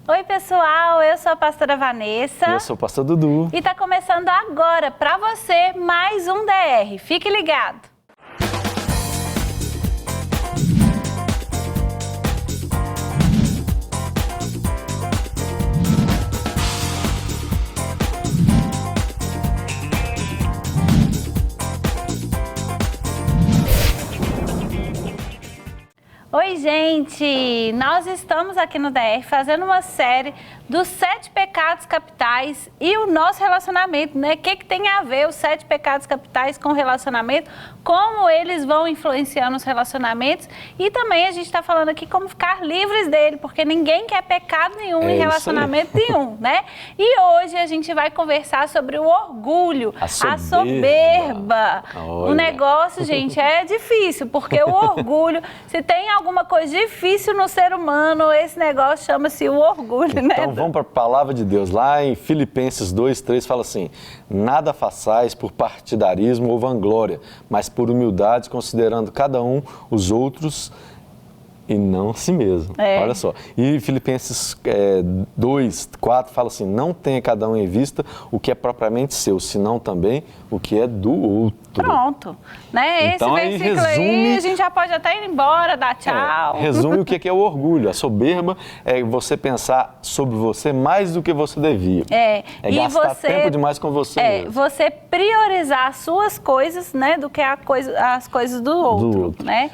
Oi, pessoal, eu sou a pastora Vanessa. Eu sou o pastor Dudu. E tá começando agora, para você, mais um DR. Fique ligado. Oi, gente! Nós estamos aqui no DR fazendo uma série dos 7 pecados capitais e o nosso relacionamento, né? O que tem a ver os 7 pecados capitais com o relacionamento, como eles vão influenciando os relacionamentos e também a gente está falando aqui como ficar livres dele, porque ninguém quer pecado nenhum em relacionamento nenhum, né? E hoje a gente vai conversar sobre o orgulho, a soberba. O negócio, gente, é difícil, porque o orgulho, se tem alguma coisa difícil no ser humano, esse negócio chama-se o orgulho, né? Então vamos para a palavra de Deus. Lá em Filipenses 2:3 fala assim: nada façais por partidarismo ou vanglória, mas por humildade, considerando cada um os outros e não a si mesmo. Olha só. E Filipenses 2:4 fala assim: não tenha cada um em vista o que é propriamente seu, senão também o que é do outro. Pronto. Né? Então, esse versículo aí, a gente já pode até ir embora, dar tchau. Resume o que é o orgulho. A soberba é você pensar sobre você mais do que você devia. É gastar tempo demais com você mesmo. Você priorizar as suas coisas, né, do que as coisas do outro. Né?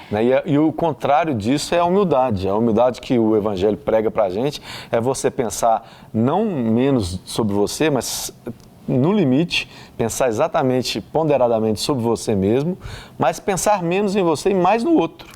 E o contrário disso é a humildade. A humildade que o Evangelho prega pra gente é você pensar não menos sobre você, mas no limite, pensar exatamente, ponderadamente sobre você mesmo, mas pensar menos em você e mais no outro.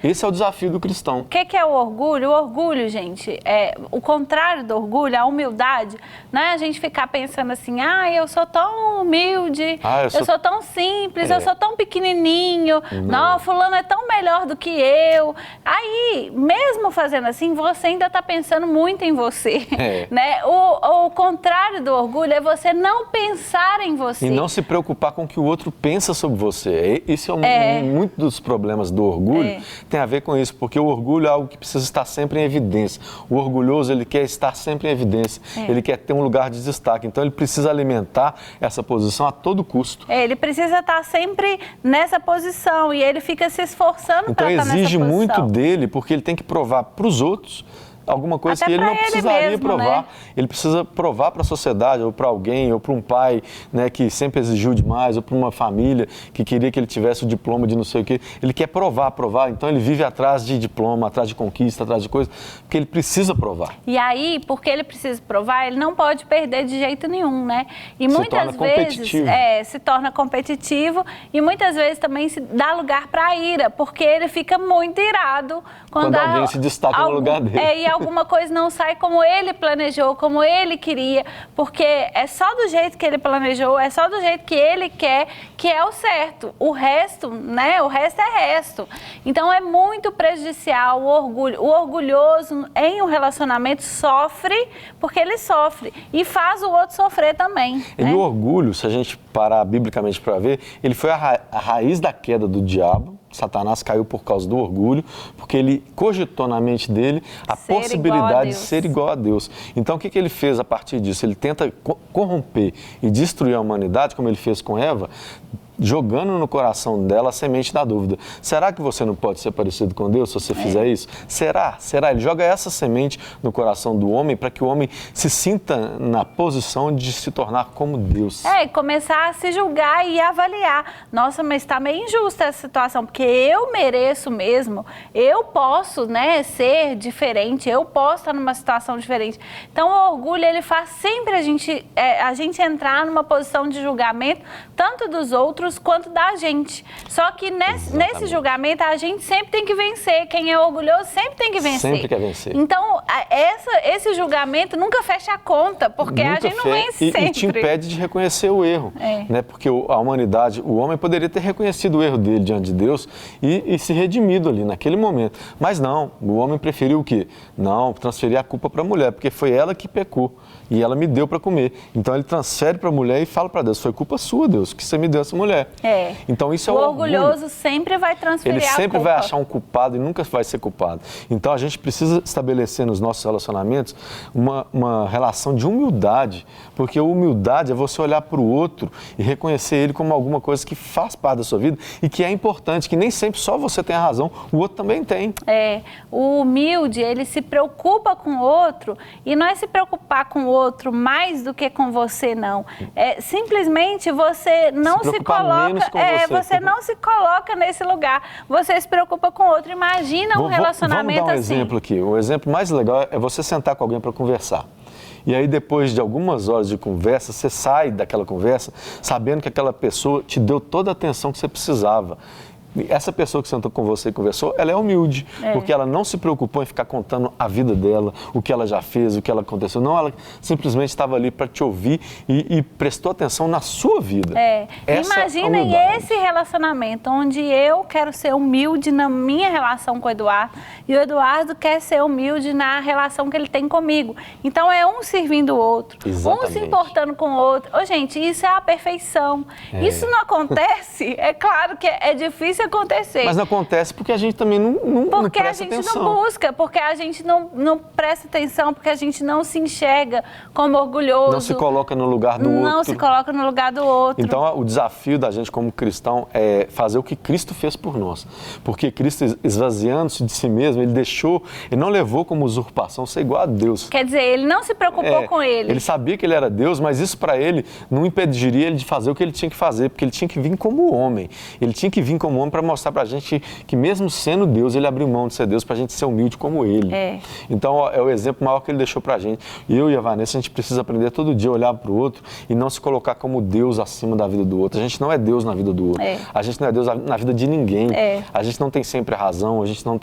Esse é o desafio do cristão. O que é o orgulho? O orgulho, gente, é o contrário do orgulho, a humildade, não é a gente ficar pensando assim, eu sou tão humilde, eu sou tão simples, eu sou tão pequenininho, não, fulano é tão melhor do que eu. Aí, mesmo fazendo assim, você ainda está pensando muito em você. Né? O contrário do orgulho é você não pensar em você. E não se preocupar com o que o outro pensa sobre você. Isso é muito dos problemas do orgulho, tem a ver com isso, porque o orgulho é algo que precisa estar sempre em evidência. O orgulhoso, ele quer estar sempre em evidência, ele quer ter um lugar de destaque, então ele precisa alimentar essa posição a todo custo. Ele precisa estar sempre nessa posição e ele fica se esforçando para estar nessa posição. Então exige muito dele, porque ele tem que provar para os outros alguma coisa que ele não precisaria provar. Né? Ele precisa provar para a sociedade, ou para alguém, ou para um pai, né, que sempre exigiu demais, ou para uma família que queria que ele tivesse o diploma de não sei o quê. Ele quer provar. Então ele vive atrás de diploma, atrás de conquista, atrás de coisas, porque ele precisa provar. E aí, porque ele precisa provar, ele não pode perder de jeito nenhum, né? E muitas vezes se torna competitivo e muitas vezes também se dá lugar para a ira, porque ele fica muito irado quando alguém se destaca no lugar dele. E alguma coisa não sai como ele planejou, como ele queria, porque é só do jeito que ele planejou, é só do jeito que ele quer, que é o certo. O resto, né? O resto é resto. Então é muito prejudicial o orgulho. O orgulhoso em um relacionamento sofre porque ele sofre e faz o outro sofrer também. E o orgulho, se a gente parar biblicamente para ver, ele foi a raiz da queda do diabo. Satanás caiu por causa do orgulho, porque ele cogitou na mente dele a possibilidade de ser igual a Deus. Então, o que ele fez a partir disso? Ele tenta corromper e destruir a humanidade, como ele fez com Eva, jogando no coração dela a semente da dúvida. Será que você não pode ser parecido com Deus se você fizer isso? Será? Ele joga essa semente no coração do homem para que o homem se sinta na posição de se tornar como Deus. E começar a se julgar e avaliar. Nossa, mas está meio injusta essa situação, porque eu mereço mesmo, eu posso, né, ser diferente, eu posso estar numa situação diferente. Então, o orgulho, ele faz sempre a gente entrar numa posição de julgamento, tanto dos outros quanto da gente. Só que nesse julgamento a gente sempre tem que vencer. Quem é orgulhoso sempre tem que vencer. Sempre quer vencer. Então, esse julgamento nunca fecha a conta, porque a gente não vence sempre. E te impede de reconhecer o erro. Né? Porque a humanidade, o homem poderia ter reconhecido o erro dele diante de Deus e se redimido ali naquele momento. Mas não, o homem preferiu o quê? Não, transferir a culpa para a mulher, porque foi ela que pecou e ela me deu para comer. Então ele transfere para a mulher e fala para Deus: foi culpa sua, Deus, que você me deu essa mulher. mulher. Então isso é o orgulhoso sempre vai transferir a culpa. Ele sempre vai achar um culpado e nunca vai ser culpado. Então a gente precisa estabelecer nos nossos relacionamentos uma relação de humildade, porque a humildade é você olhar para o outro e reconhecer ele como alguma coisa que faz parte da sua vida e que é importante, que nem sempre só você tem a razão, o outro também tem. O humilde, ele se preocupa com o outro e não é se preocupar com o outro mais do que com você, não. É simplesmente você não se coloca, você não se coloca nesse lugar. Você se preocupa com o outro. Imagina um relacionamento assim. Vamos dar um exemplo aqui. O exemplo mais legal é você sentar com alguém para conversar. E aí, depois de algumas horas de conversa, você sai daquela conversa sabendo que aquela pessoa te deu toda a atenção que você precisava. Essa pessoa que sentou com você e conversou, ela é humilde, porque ela não se preocupou em ficar contando a vida dela, o que ela já fez, o que ela aconteceu. Não, ela simplesmente estava ali para te ouvir e prestou atenção na sua vida. Imaginem esse relacionamento onde eu quero ser humilde na minha relação com o Eduardo e o Eduardo quer ser humilde na relação que ele tem comigo. Então é um servindo o outro, um se importando com o outro. Gente, isso é a perfeição. Isso não acontece. É claro que é difícil acontecer. Mas não acontece porque a gente também não presta atenção. Porque a gente não busca, porque a gente não presta atenção, porque a gente não se enxerga como orgulhoso. Não se coloca no lugar do outro. Não se coloca no lugar do outro. Então, o desafio da gente como cristão é fazer o que Cristo fez por nós. Porque Cristo, esvaziando-se de si mesmo, ele não levou como usurpação ser igual a Deus. Quer dizer, ele não se preocupou com ele. Ele sabia que ele era Deus, mas isso para ele não impediria ele de fazer o que ele tinha que fazer, porque ele tinha que vir como homem. Ele tinha que vir como homem para mostrar para a gente que mesmo sendo Deus, ele abriu mão de ser Deus para a gente ser humilde como ele. Então, é o exemplo maior que ele deixou para a gente. Eu e a Vanessa, a gente precisa aprender todo dia a olhar para o outro e não se colocar como Deus acima da vida do outro. A gente não é Deus na vida do outro. A gente não é Deus na vida de ninguém. A gente não tem sempre a razão, a gente não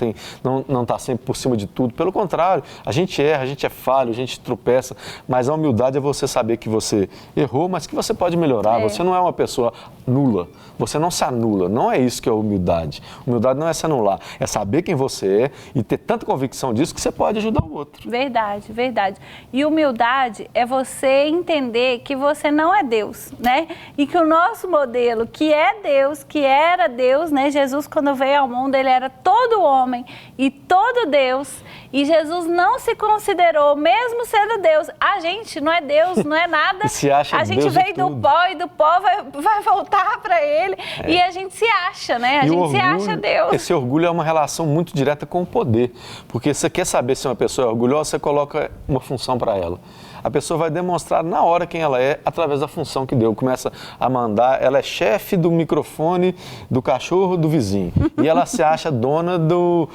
está sempre por cima de tudo. Pelo contrário, a gente erra, a gente é falho, a gente tropeça, mas a humildade é você saber que você errou, mas que você pode melhorar. Você não é uma pessoa nula, você não se anula. Não é isso que é humildade. Humildade não é se anular, é saber quem você é e ter tanta convicção disso que você pode ajudar o outro. Verdade, verdade. E humildade é você entender que você não é Deus, né? E que o nosso modelo, que é Deus, que era Deus, né? Jesus, quando veio ao mundo, ele era todo homem e todo Deus. E Jesus não se considerou, mesmo sendo Deus. A gente não é Deus, não é nada. Se acha a gente Deus veio do pó e do pó vai voltar para ele. E a gente se acha, né? A gente se acha Deus. Esse orgulho é uma relação muito direta com o poder. Porque você quer saber se uma pessoa é orgulhosa, você coloca uma função para ela. A pessoa vai demonstrar na hora quem ela é através da função que deu. Começa a mandar, ela é chefe do microfone do cachorro do vizinho. E ela se acha dona do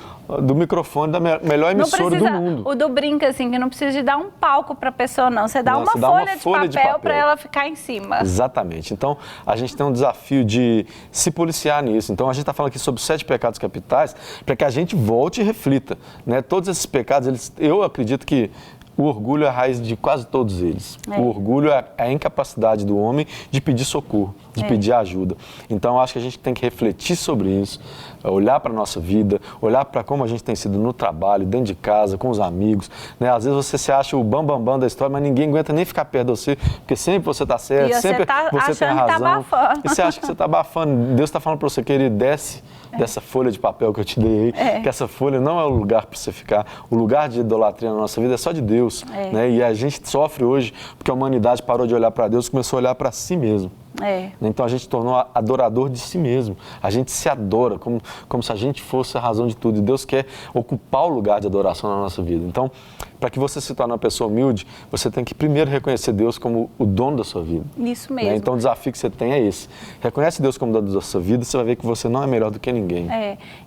microfone da melhor emissora do mundo. O do brinca, assim, que não precisa de dar um palco para a pessoa, não. Você dá uma folha de papel para ela ficar em cima. Exatamente. Então, a gente tem um desafio de se policiar nisso. Então, a gente está falando aqui sobre 7 pecados capitais para que a gente volte e reflita, né? Todos esses pecados, eu acredito que o orgulho é a raiz de quase todos eles. O orgulho é a incapacidade do homem de pedir socorro, de pedir ajuda. Então, eu acho que a gente tem que refletir sobre isso, olhar para a nossa vida, olhar para como a gente tem sido no trabalho, dentro de casa, com os amigos. Né? Às vezes você se acha o bambambam da história, mas ninguém aguenta nem ficar perto de você, porque sempre você está certo, sempre você tem razão. E você acha que você está abafando. Deus está falando para você, querido, desce dessa folha de papel que eu te dei aí, que essa folha não é o lugar para você ficar. O lugar de idolatria na nossa vida é só de Deus. Né? E a gente sofre hoje porque a humanidade parou de olhar para Deus e começou a olhar para si mesmo. Então a gente tornou adorador de si mesmo. A gente se adora como se a gente fosse a razão de tudo. E Deus quer ocupar o lugar de adoração na nossa vida. Então, para que você se torne uma pessoa humilde, você tem que primeiro reconhecer Deus como o dono da sua vida. Isso mesmo. Então o desafio que você tem é esse. Reconhece Deus como dono da sua vida, você vai ver que você não é melhor do que ninguém.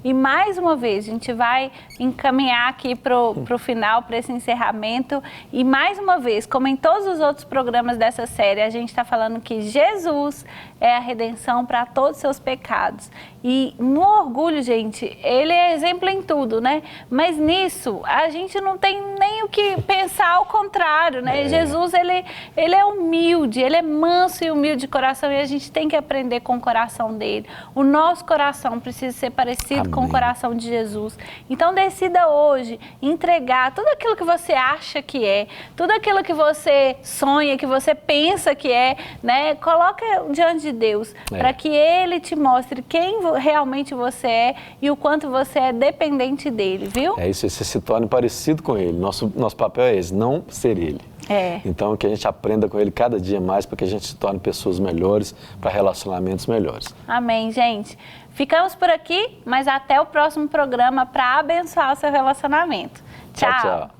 E mais uma vez, a gente vai encaminhar aqui para o final, para esse encerramento. E mais uma vez, como em todos os outros programas dessa série, a gente está falando que Jesus é a redenção para todos os seus pecados. E no orgulho, gente, ele é exemplo em tudo, né? Mas nisso, a gente não tem nem o que pensar ao contrário, né? Jesus, ele é humilde, ele é manso e humilde de coração e a gente tem que aprender com o coração dele. O nosso coração precisa ser parecido com o coração de Jesus. Então, decida hoje entregar tudo aquilo que você acha que é, tudo aquilo que você sonha, que você pensa que é, né? Coloca diante de Deus, para que Ele te mostre quem realmente você é e o quanto você é dependente dele, viu? É isso, você se torne parecido com Ele. Nosso papel é esse, não ser Ele. Então, que a gente aprenda com Ele cada dia mais para que a gente se torne pessoas melhores, para relacionamentos melhores. Amém, gente. Ficamos por aqui, mas até o próximo programa para abençoar o seu relacionamento. Tchau. Tchau.